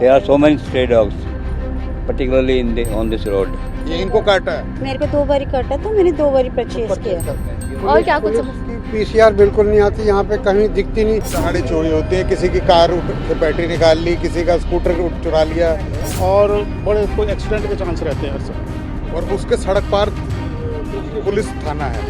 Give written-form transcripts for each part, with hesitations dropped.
There are so many stray dogs, particularly on this road. ये इनको काटा है। मेरे को 2 बारी काटा तो मैंने 2 बारी परचेज किया। और क्या कुछ समस्या? पीसीआर बिल्कुल नहीं आती यहाँ पे, कहीं दिखती नहीं। गाड़ी चोरी होती है, किसी की कार से बैटरी निकाल ली, किसी का स्कूटर चुरा लिया, और बड़े कोई एक्सीडेंट के चांस रहते हैं सर। और उसके सड़क पार पुलिस थाना है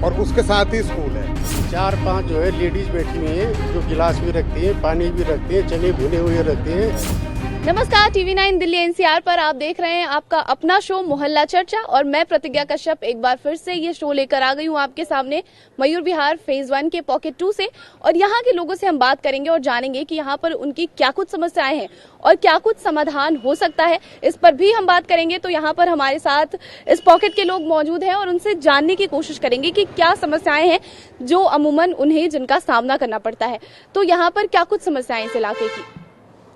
और उसके साथ ही स्कूल है। 4-5 जो है लेडीज बैठी हुई हैं, जो गिलास भी रखती हैं, पानी भी रखती हैं, चने भुने हुए रखती हैं। नमस्कार, TV9 दिल्ली NCR पर आप देख रहे हैं आपका अपना शो मोहल्ला चर्चा और मैं प्रतिज्ञा कश्यप एक बार फिर से ये शो लेकर आ गई हूँ आपके सामने मयूर विहार फेज 1 के पॉकेट 2 से। और यहाँ के लोगों से हम बात करेंगे और जानेंगे कि यहाँ पर उनकी क्या कुछ समस्याएं हैं और क्या कुछ समाधान हो सकता है, इस पर भी हम बात करेंगे। तो यहाँ पर हमारे साथ इस पॉकेट के लोग मौजूद हैं और उनसे जानने की कोशिश करेंगे कि क्या समस्याएं हैं जो अमूमन उन्हें जिनका सामना करना पड़ता है। तो यहाँ पर क्या कुछ समस्याएं इस इलाके की?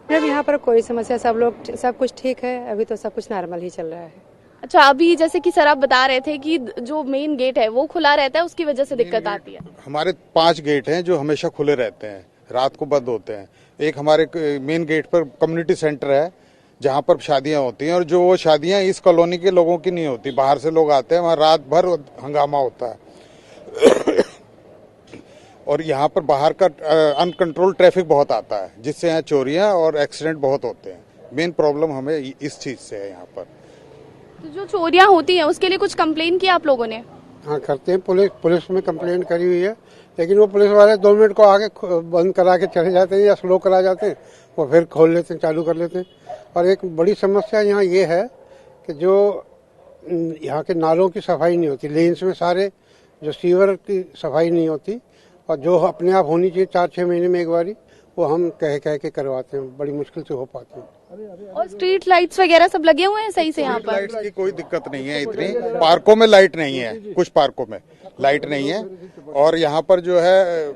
मैम यहाँ पर कोई समस्या, सब कुछ ठीक है, अभी तो सब कुछ नॉर्मल ही चल रहा है। अच्छा, अभी जैसे कि सर आप बता रहे थे कि जो मेन गेट है वो खुला रहता है, उसकी वजह से दिक्कत आती है। हमारे 5 गेट हैं जो हमेशा खुले रहते हैं, रात को बंद होते हैं। एक हमारे मेन गेट पर कम्युनिटी सेंटर है जहाँ पर शादियां होती हैं, और जो वो शादियां इस कॉलोनी के लोगों की नहीं होती, बाहर से लोग आते हैं, वहाँ रात भर हंगामा होता है। और यहाँ पर बाहर का अनकंट्रोल ट्रैफिक बहुत आता है, जिससे यहाँ चोरियां और एक्सीडेंट बहुत होते हैं। मेन प्रॉब्लम हमें इस चीज से है यहाँ पर। तो जो चोरियां होती हैं उसके लिए कुछ कंप्लेन किया आप लोगों ने? हाँ करते हैं, पुलिस में कंप्लेंट करी हुई है, लेकिन वो पुलिस वाले 2 मिनट को आगे बंद करा के चले जाते हैं या स्लो करा जाते हैं, वो फिर खोल लेते हैं, चालू कर लेते हैं। और एक बड़ी समस्या यहाँ ये है कि जो यहाँ के नालों की सफाई नहीं होती, लेन्स में सारे जो सीवर की सफाई नहीं होती, और जो अपने आप होनी चाहिए 4-6 महीने में एक बारी, वो हम कह के करवाते हैं, बड़ी मुश्किल से हो पाती है। और स्ट्रीट लाइट्स वगैरह सब लगे हुए हैं सही से यहाँ पर? लाइट्स की कोई दिक्कत नहीं है इतनी, पार्कों में लाइट नहीं है, कुछ पार्कों में लाइट नहीं है, और यहाँ पर जो है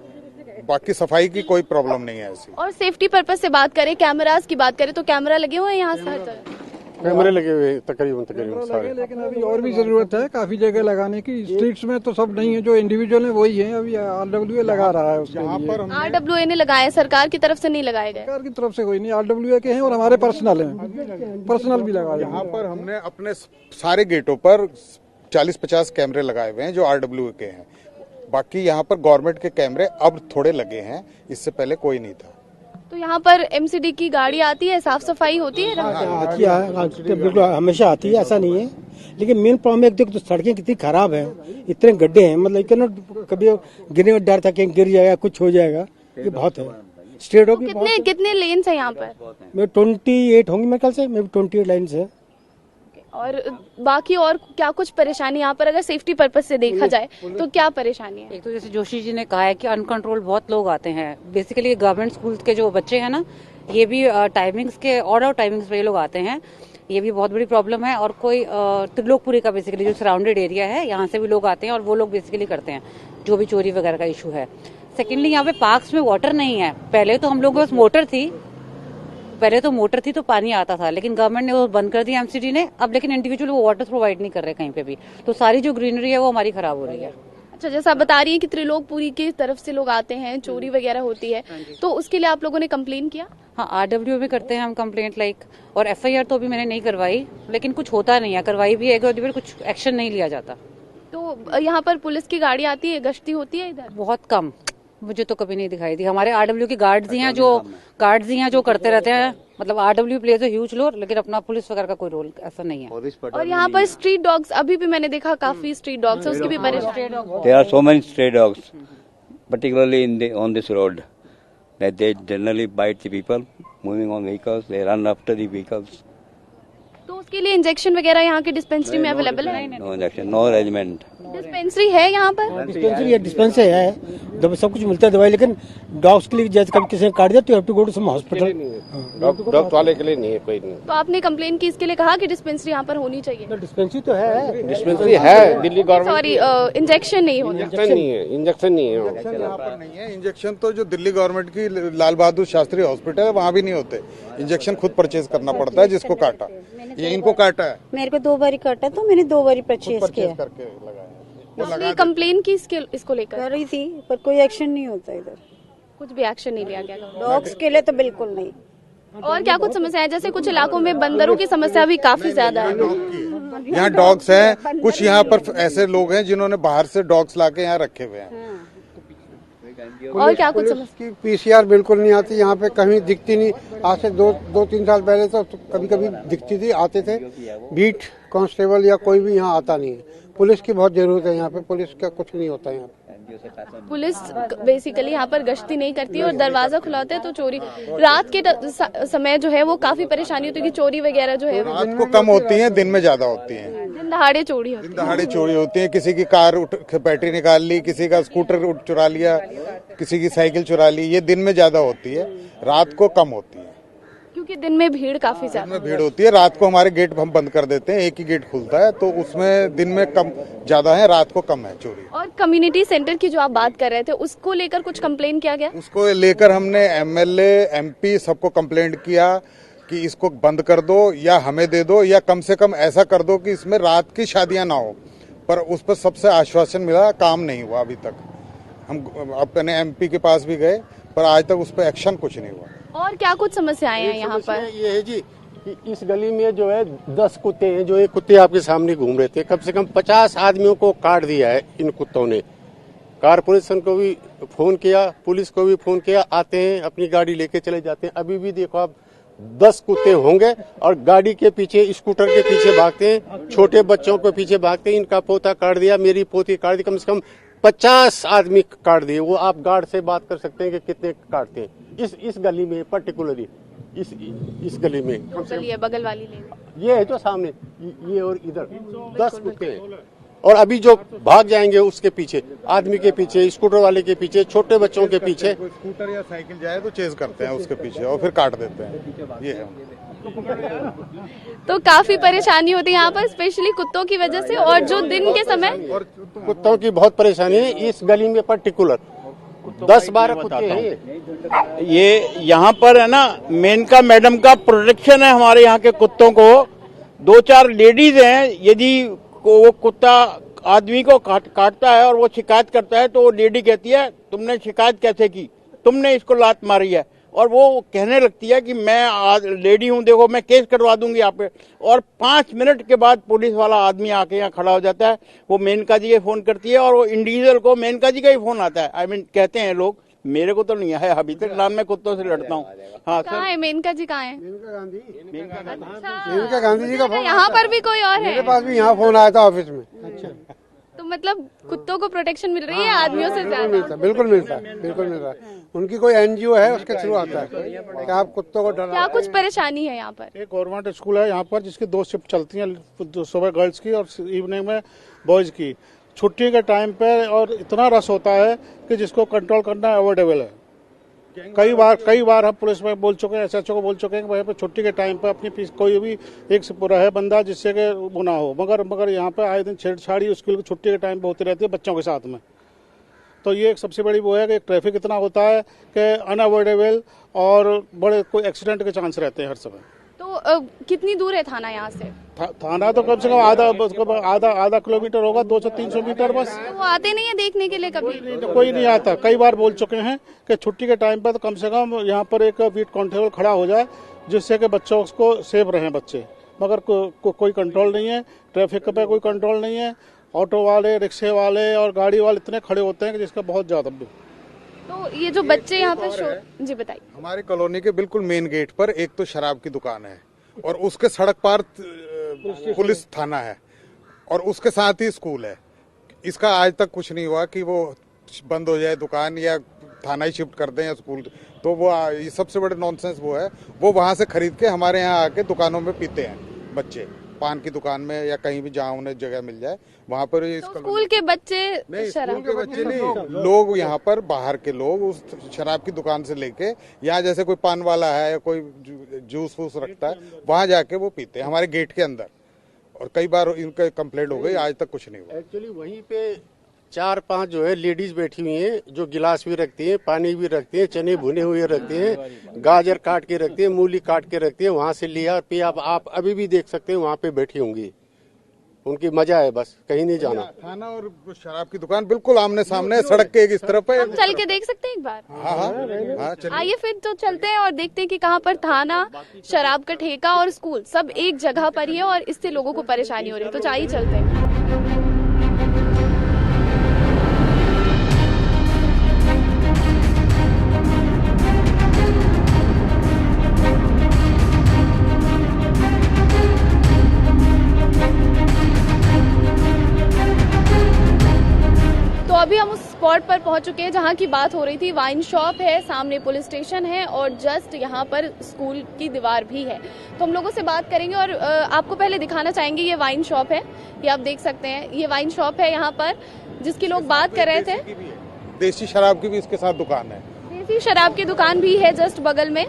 बाकी सफाई की कोई प्रॉब्लम नहीं है ऐसी। और सेफ्टी पर्पज से बात करें, कैमरास की बात करें तो कैमरा लगे हुए हैं यहाँ से हर तरफ? कैमरे लगे हुए तकरीबन सारे। लेकिन अभी और भी जरूरत है काफी जगह लगाने की। स्ट्रीट्स में तो सब नहीं है, जो इंडिविजुअल है वही है। अभी RWA लगा रहा है उसके लिए। RWA ने लगाए, सरकार की तरफ से नहीं लगाए गए? सरकार की तरफ से कोई नहीं, RWA के हैं और हमारे पर्सनल हैं, पर्सनल भी लगाए। यहाँ पर हमने अपने सारे गेटों पर 40-50 कैमरे लगाए हुए हैं जो RWA के हैं। बाकी यहाँ पर गवर्नमेंट के कैमरे अब थोड़े लगे हैं, इससे पहले कोई नहीं था। तो यहाँ पर MCD की गाड़ी आती है, साफ सफाई होती है? आती है, बिल्कुल हमेशा आती है, ऐसा नहीं है। लेकिन मेन प्रॉब्लम एक तो सड़कें कितनी खराब है, इतने गड्ढे हैं, मतलब कभी गिरने में डर था कि गिर जाएगा, कुछ हो जाएगा, ये बहुत है। स्ट्रेट होगी। कितने लेन्स है यहाँ पर? 28 होंगी मेरे ख्याल से, मे 28 लाइन्स है। और बाकी और क्या कुछ परेशानी यहाँ पर, अगर सेफ्टी पर्पज से देखा जाए तो क्या परेशानी है? एक तो जैसे जोशी जी ने कहा है कि अनकंट्रोल बहुत लोग आते हैं। बेसिकली गवर्नमेंट स्कूल के जो बच्चे हैं ना, ये भी टाइमिंग्स के ऑड आउट टाइमिंग्स पे ये लोग आते हैं, ये भी बहुत बड़ी प्रॉब्लम है। और कोई त्रिलोकपुरी का बेसिकली जो सराउंडेड एरिया है, यहाँ से भी लोग आते हैं और वो लोग बेसिकली करते हैं जो भी चोरी वगैरह का इशू है। सेकेंडली यहाँ पे पार्क्स में वाटर नहीं है। पहले तो हम लोग के पास मोटर थी तो पानी आता था, लेकिन गवर्नमेंट ने वो बंद कर दिया MCD ने। अब लेकिन इंडिविजुअल वो वाटर प्रोवाइड नहीं कर रहे कहीं पे भी, तो सारी जो ग्रीनरी है वो हमारी खराब हो रही है। अच्छा, जैसा आप बता रही है कि त्रिलोकपुरी की तरफ से लोग आते हैं, चोरी वगैरह होती है, तो उसके लिए आप लोगों ने कंप्लेन किया? हाँ, RWA भी करते हैं हम कंप्लेंट और FIR तो अभी मैंने नहीं करवाई, लेकिन कुछ होता नहीं है। करवाई भी है कुछ एक्शन नहीं लिया जाता। तो यहाँ पर पुलिस की गाड़ी आती है, गश्ती होती है इधर? बहुत कम, मुझे तो कभी नहीं दिखाई दी। हमारे RWA की गार्ड्स ही हैं जो करते रहते हैं। मतलब RWA plays a huge role, लेकिन अपना पुलिस वगैरह का कोई रोल ऐसा नहीं है। और यहाँ पर स्ट्रीट डॉग्स, अभी भी मैंने देखा काफी स्ट्रीट डॉग्स है, उसकी भी परेशानी। There are so many stray dogs, particularly on this road, that they generally bite the people moving on vehicles. They run after the vehicles. तो उसके लिए इंजेक्शन वगैरह यहाँ के डिस्पेंसरी में अवेलेबल है? No injection, no arrangement. Dispensary है यहाँ पर? डिस्पेंसरी है, सब कुछ मिलता है दवाई, लेकिन डॉग्स के लिए जैसे कभी किसी ने काट दिया तो have to go to some hospital. Dog वाले के लिए नहीं है, कोई नहीं। तो आपने कंप्लेन की, इसके लिए कहा कि डिस्पेंसरी यहाँ पर होनी चाहिए? डिस्पेंसरी तो है, डिस्पेंसरी है दिल्ली गवर्नमेंट। सॉरी, इंजेक्शन नहीं होता? इंजेक्शन नहीं है यहाँ पर नहीं है इंजेक्शन। तो जो दिल्ली गवर्नमेंट की लाल बहादुर शास्त्री हॉस्पिटल है, वहाँ भी नहीं होते इंजेक्शन, खुद परचेज करना पड़ता है जिसको काटा। ये इनको काटा है। मेरे को 2 बारी काटा तो मैंने 2 बारी परचेज किया। करके लगाया। आपने कंप्लेन की इसको लेकर? कर रही थी, पर कोई एक्शन नहीं होता इधर, कुछ भी एक्शन नहीं लिया गया? डॉग्स के लिए तो बिल्कुल नहीं। और क्या कुछ समस्या है? जैसे कुछ इलाकों में बंदरों की समस्या भी काफी ज्यादा है। यहाँ डॉग्स हैं, कुछ यहाँ पर ऐसे लोग हैं जिन्होंने बाहर से डॉग्स लाके यहाँ रखे हुए हैं। और क्या कुछ पुलिस की पीसीआर बिल्कुल नहीं आती यहाँ पे, कहीं दिखती नहीं। आज से दो तीन साल पहले तो कभी कभी दिखती थी, आते थे। बीट कांस्टेबल या कोई भी यहाँ आता नहीं है। पुलिस की बहुत जरूरत है यहाँ पे, पुलिस का कुछ नहीं होता यहाँ पे। पुलिस बेसिकली यहाँ पर गश्ती नहीं करती है और दरवाजा खुला होता है तो चोरी रात के समय जो है वो काफी परेशानी होती है कि चोरी वगैरह जो है रात को कम होती है, दिन में ज्यादा होती है। दिन दहाड़े चोरी होती है। दिन दहाड़े चोरी होती है। किसी की कार बैटरी निकाल ली, किसी का स्कूटर चुरा लिया, किसी की साइकिल चुरा ली। ये दिन में ज्यादा होती है, रात को कम होती है क्योंकि दिन में भीड़ काफी ज्यादा भीड़ होती है। रात को हमारे गेट हम बंद कर देते हैं, एक ही गेट खुलता है, तो उसमें दिन में कम ज्यादा है, रात को कम है चोरी। और कम्युनिटी सेंटर की जो आप बात कर रहे थे उसको लेकर कुछ कंप्लेन किया गया? उसको लेकर हमने एमएलए एमपी सबको कंप्लेंट किया कि इसको बंद कर दो या हमें दे दो या कम से कम ऐसा कर दो कि इसमें रात की शादियां ना हो। पर उस पर सबसे आश्वासन मिला, काम नहीं हुआ अभी तक। हम अपने एमपी के पास भी गए पर आज तक उस पर एक्शन कुछ नहीं हुआ। और क्या कुछ समस्याएं हैं यहाँ पर? ये है जी कि इस गली में जो है 10 कुत्ते हैं, जो एक कुत्ते आपके सामने घूम रहे थे। कम से कम 50 आदमियों को काट दिया है इन कुत्तों ने। कारपोरेशन को भी फोन किया, पुलिस को भी फोन किया, आते हैं अपनी गाड़ी लेके चले जाते हैं। अभी भी देखो आप 10 कुत्ते होंगे और गाड़ी के पीछे, स्कूटर के पीछे भागते हैं, छोटे बच्चों के पीछे भागते हैं। इनका पोता काट दिया, मेरी पोती काट दी, कम से कम 50 आदमी काट दिए। वो आप गार्ड से बात कर सकते हैं कि कितने काटते हैं इस गली में पर्टिकुलरली, इस गली में। ये बगल वाली लेन, ये है जो सामने, ये और इधर 10 कुत्ते हैं। और अभी जो भाग जाएंगे उसके पीछे, आदमी के पीछे, स्कूटर वाले के पीछे, छोटे बच्चों के पीछे। स्कूटर या साइकिल जाए तो चेज करते हैं उसके पीछे और फिर काट देते हैं। ये है। तो काफी परेशानी होती है यहाँ पर, स्पेशली कुत्तों की वजह से। और जो दिन के समय कुत्तों की बहुत परेशानी है इस गली में पर्टिकुलर। 10-12 कुत्ते हैं। ये यहाँ पर है ना, मेनका मैडम का प्रोटेक्शन है हमारे यहाँ के कुत्तों को। 2-4 लेडीज हैं, यदि वो कुत्ता आदमी को काटता है और वो शिकायत करता है तो वो लेडी कहती है तुमने शिकायत कैसे की, तुमने इसको लात मारी है। और वो कहने लगती है कि मैं लेडी हूँ, देखो मैं केस करवा दूंगी आप पे। और 5 मिनट के बाद पुलिस वाला आदमी आके यहाँ खड़ा हो जाता है। वो मेनका जी के फोन करती है और वो इंडिविजुअल को मेनका जी का ही फोन आता है। कहते हैं लोग, मेरे को तो नहीं है अभी तक, नाम मैं कुत्तों से लड़ता हूँ। हाँ कहाँ है मेनका जी? कहाँ है मेनका गांधी जी का फोन? यहाँ पर भी कोई और है? मेरे पास भी यहाँ फोन आया था ऑफिस में। अच्छा, तो मतलब कुत्तों को प्रोटेक्शन मिल रही है आदमियों से ज्यादा? बिल्कुल मिलता है, बिल्कुल मिल रहा है। उनकी कोई एनजीओ है, उसके थ्रू आता है कि आप कुत्तों को डरा। क्या कुछ परेशानी है यहाँ पर? एक गवर्नमेंट स्कूल है यहाँ पर जिसकी 2 शिफ्ट चलती हैं, सुबह गर्ल्स की और इवनिंग में बॉयज की। छुट्टी के टाइम पे और इतना रश होता है कि जिसको कंट्रोल करना अवॉइडेबल है। कई बार हम पुलिस में बोल चुके हैं, एसएचओ को बोल चुके हैं कि वहाँ पे छुट्टी के टाइम पे अपनी फीस कोई भी एक से पूरा है बंदा जिससे कि वो ना हो। मगर यहाँ पे आए दिन छेड़छाड़ी स्कूल की छुट्टी के टाइम पे होती रहती है बच्चों के साथ में। तो ये एक सबसे बड़ी वो है कि ट्रैफिक इतना होता है कि अनअवॉइडेबल और बड़े कोई एक्सीडेंट के चांस रहते हैं हर समय। तो कितनी दूर है थाना यहाँ से? थाना तो कम से कम आधा किलोमीटर होगा, 200 से 300 मीटर बस। तो वो आते नहीं है देखने के लिए कभी? कोई नहीं आता। कई बार बोल चुके हैं कि छुट्टी के टाइम पर तो कम से कम यहाँ पर एक बीट कांस्टेबल खड़ा हो जाए जिससे कि बच्चों को सेफ रहें बच्चे। मगर कोई कंट्रोल नहीं है, ट्रैफिक पे कोई कंट्रोल नहीं है। ऑटो वाले, रिक्शे वाले और गाड़ी वाले इतने खड़े होते हैं कि जिसका बहुत ज्यादा। तो ये जो बच्चे यहाँ पे जी बताइए। हमारी कॉलोनी के बिल्कुल मेन गेट पर एक तो शराब की दुकान है और उसके सड़क पार पुलिस थाना है और उसके साथ ही स्कूल है। इसका आज तक कुछ नहीं हुआ कि वो बंद हो जाए दुकान या थाना ही शिफ्ट कर दें या स्कूल। तो वो ये सबसे बड़े नॉनसेंस वो है, वो वहां से खरीद के हमारे यहाँ आके दुकानों में पीते हैं बच्चे, पान की दुकान में या कहीं भी जहाँ उन्हें जगह मिल जाए वहाँ पर। तो स्कूल के बच्चे नहीं, स्कूल के बच्चे नहीं, लोग यहाँ पर बाहर के लोग उस शराब की दुकान से लेके यहाँ जैसे कोई पान वाला है या कोई जूस वूस रखता है वहाँ जाके वो पीते हैं हमारे गेट के अंदर। और कई बार इनका कंप्लेंट हो गई, आज तक कुछ नहीं हुआ। एक्चुअली वहीं पे 4-5 जो है लेडीज बैठी हुई हैं जो गिलास भी रखती हैं, पानी भी रखती हैं, चने भुने हुए रखते हैं, गाजर काट के रखती हैं, मूली काट के रखती हैं। वहां से लिया और आप अभी भी देख सकते हैं वहां पे बैठी होंगी। उनकी मजा है, बस कहीं नहीं जाना। थाना और शराब की दुकान बिल्कुल आमने सामने है, सड़क के एक इस तरफ है। हम चल के देख सकते हैं एक बार? हाँ, आइए फिर तो चलते हैं और देखते हैं कि कहाँ पर थाना, शराब का ठेका और स्कूल सब एक जगह पर ही है और इससे लोगों को परेशानी हो रही है। तो आइए चलते हैं। तो अभी हम उस स्पॉट पर पहुंच चुके हैं जहां की बात हो रही थी। वाइन शॉप है, सामने पुलिस स्टेशन है और जस्ट यहां पर स्कूल की दीवार भी है। तो हम लोगों से बात करेंगे और आपको पहले दिखाना चाहेंगे ये वाइन शॉप है। ये आप देख सकते हैं, ये वाइन शॉप है यहाँ पर जिसकी लोग बात कर रहे थे। देसी शराब की भी इसके साथ दुकान है। देसी शराब की दुकान भी है जस्ट बगल में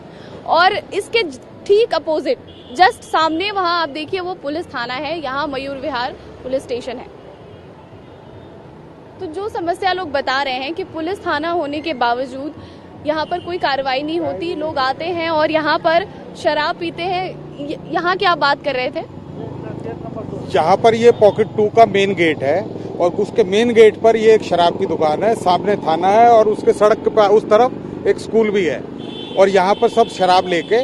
और इसके ठीक अपोजिट जस्ट सामने वहाँ आप देखिए वो पुलिस थाना है। यहाँ मयूर विहार पुलिस स्टेशन है। तो जो समस्या लोग बता रहे हैं कि पुलिस थाना होने के बावजूद यहाँ पर कोई कार्रवाई नहीं होती, लोग आते हैं और यहाँ पर शराब पीते हैं। यहाँ की आप बात कर रहे थे? यहाँ पर ये पॉकेट 2 का मेन गेट है और उसके मेन गेट पर ये एक शराब की दुकान है, सामने थाना है और उसके सड़क के उस तरफ एक स्कूल भी है। और यहाँ पर सब शराब लेके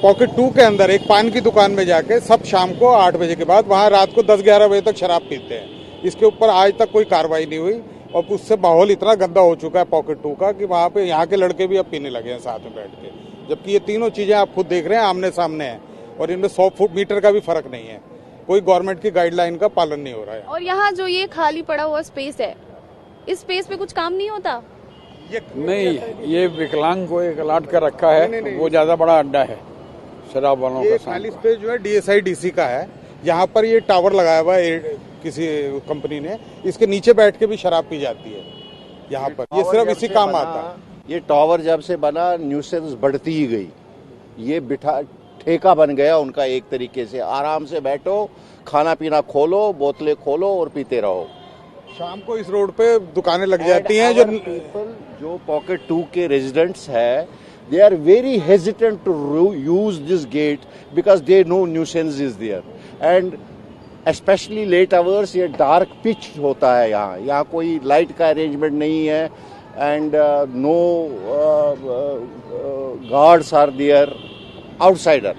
पॉकेट 2 के अंदर एक पान की दुकान में जाके सब शाम को 8 बजे के बाद वहाँ रात को 10-11 बजे तक शराब पीते हैं। इसके ऊपर आज तक कोई कार्रवाई नहीं हुई और उससे माहौल इतना गंदा हो चुका है पॉकेट 2 का कि वहाँ पे यहाँ के लड़के भी अब पीने लगे हैं साथ में बैठ के, जबकि ये तीनों चीजें आप खुद देख रहे हैं आमने सामने हैं और इनमें 100 फुट मीटर का भी फर्क नहीं है। कोई गवर्नमेंट की गाइडलाइन का पालन नहीं हो रहा है। और यहाँ जो ये खाली पड़ा हुआ स्पेस है, इस स्पेस पे कुछ काम नहीं होता? नहीं, ये विकलांग को एक अलाट कर रखा है। वो ज्यादा बड़ा अड्डा है शराब वालों का। ये खाली स्पेस जो है DSI-DC का है। यहाँ पर ये टावर लगाया हुआ है किसी कंपनी ने, इसके नीचे बैठ के भी शराब पी जाती है यहाँ पर। ये सिर्फ इसी काम आता है। ये टावर जब से बना न्यूसेंस बढ़ती ही गई। ये ठेका बन गया उनका एक तरीके से। आराम से बैठो, खाना पीना खोलो, बोतलें खोलो और पीते रहो। शाम को इस रोड पे दुकानें लग जाती हैं। जो पॉकेट 2 के रेजिडेंट्स है, they are very hesitant to use this gate because they know nuisance is there and especially late hours ये dark pitch होता है यहाँ कोई लाइट का अरेंजमेंट नहीं है and no guards are there outsider।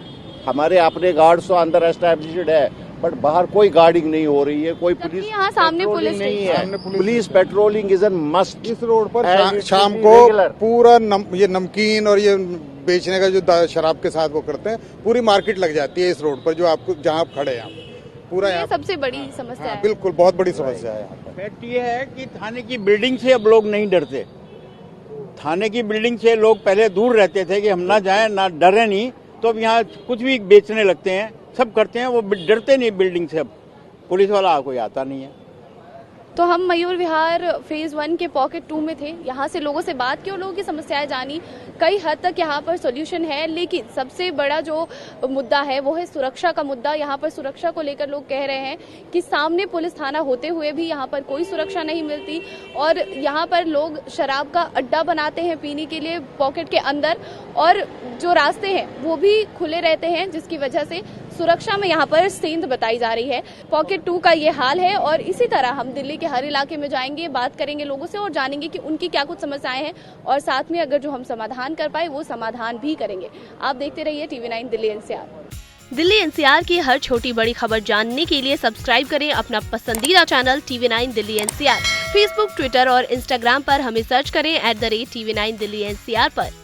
हमारे अपने गार्ड्स तो अंदर एस्टैब्लिश्ड है बट बाहर कोई गार्डिंग नहीं हो रही है, कोई पुलिस यहाँ सामने पुलिस नहीं है। Police patrolling is an must. इस रोड पर शाम को पूरा ये नमकीन और ये बेचने का जो शराब के साथ वो करते हैं, पूरी मार्केट लग जाती है इस रोड पर जो आपको जहाँ आप खड़े हैं पूरा। ये सबसे बड़ी समस्या है। बिल्कुल बहुत बड़ी समस्या है यहाँ पर। फैक्ट ये है कि थाने की बिल्डिंग से अब लोग नहीं डरते। थाने की बिल्डिंग से लोग पहले दूर रहते थे कि हम ना जाएं ना डरे नहीं, तो अब यहाँ कुछ भी बेचने लगते हैं, सब करते हैं, वो डरते नहीं बिल्डिंग से। अब पुलिस वाला कोई आता नहीं है। तो हम मयूर विहार फेज 1 के पॉकेट 2 में थे। यहाँ से लोगों से बात की और लोगों की समस्याएं जानी। कई हद तक यहाँ पर सॉल्यूशन है, लेकिन सबसे बड़ा जो मुद्दा है वो है सुरक्षा का मुद्दा। यहाँ पर सुरक्षा को लेकर लोग कह रहे हैं कि सामने पुलिस थाना होते हुए भी यहाँ पर कोई सुरक्षा नहीं मिलती और यहाँ पर लोग शराब का अड्डा बनाते हैं पीने के लिए पॉकेट के अंदर, और जो रास्ते हैं वो भी खुले रहते हैं, जिसकी वजह से सुरक्षा में यहाँ पर सेंध बताई जा रही है। पॉकेट 2 का ये हाल है और इसी तरह हम दिल्ली के हर इलाके में जाएंगे, बात करेंगे लोगों से और जानेंगे कि उनकी क्या कुछ समस्याएं हैं और साथ में अगर जो हम समाधान कर पाए वो समाधान भी करेंगे। आप देखते रहिए TV9 Delhi NCR। Delhi NCR की हर छोटी बड़ी खबर जानने के लिए सब्सक्राइब करें अपना पसंदीदा channel TV9 Delhi NCR। Facebook, Twitter और इंस्टाग्राम पर हमें सर्च करें @TV9 दिल्ली NCR पर।